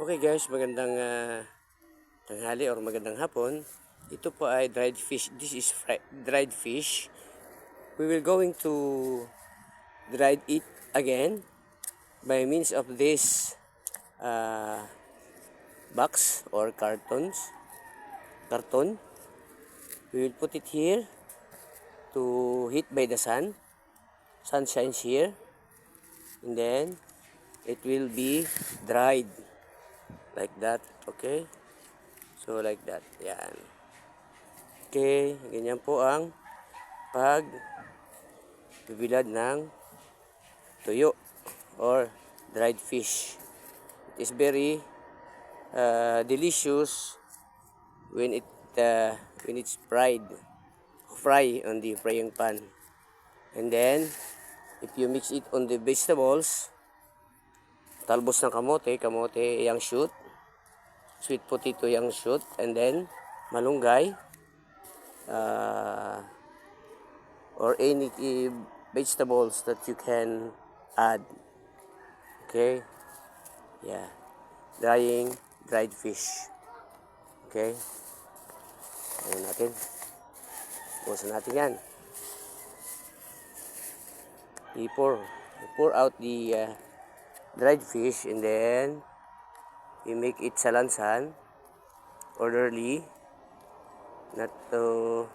Okay guys, magandang tanghali or magandang hapon. Ito po ay dried fish. This is dried fish. We will going to dried it again by means of this box or carton. We will put it here to heat by the sun. Sun shines here, and then it will be dried like that. Okay, so like that. Yan. Okay, ganyan po ang pagbibilad ng tuyo or dried fish. It is very delicious when it's fry on the frying pan. And then if you mix it on the vegetables, talbos ng kamote yang shoot, sweet potato yang shoot, and then malunggay, or any vegetables that you can add. Okay, yeah, dried fish. Okay, ayan natin, bukasan natin yan. We pour out the dried fish, and then we make it salansan, orderly, not to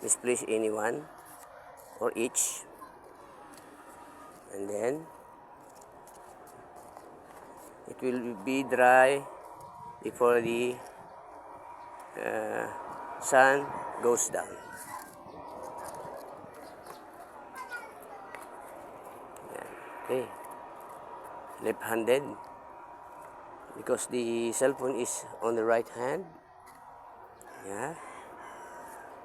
misplace anyone or each. And then it will be dry before the sun goes down. Okay, left-handed because the cell phone is on the right hand. Yeah,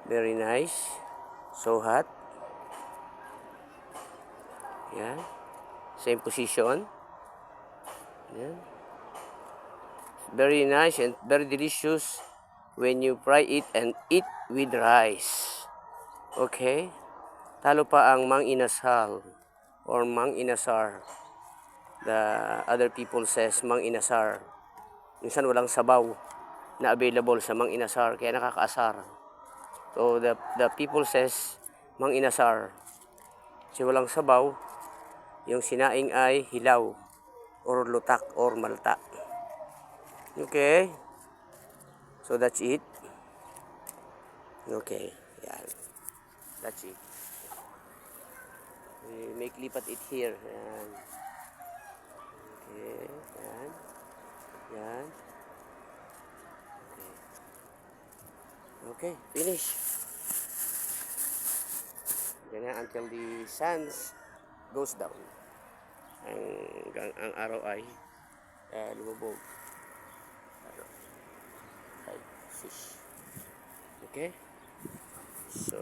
very nice, so hot. Yeah, same position. Yeah, very nice and very delicious when you fry it and eat with rice. Okay, talo pa ang mang inasal or mang inasar. The other people says mang inasar. Minsan walang sabaw na available sa mang inasar, kaya nakakaasar. So the people says mang inasar. Kasi walang sabaw, yung sinaing ay hilaw or lutak or malta. Okay, so that's it. Okay, yan, that's it. We make lipat it here. Yan. Okay, yan. Yan. Okay. Okay, finish. Ganyan until the sun goes down. Ang araw ay lumubog. Fish. Okay? So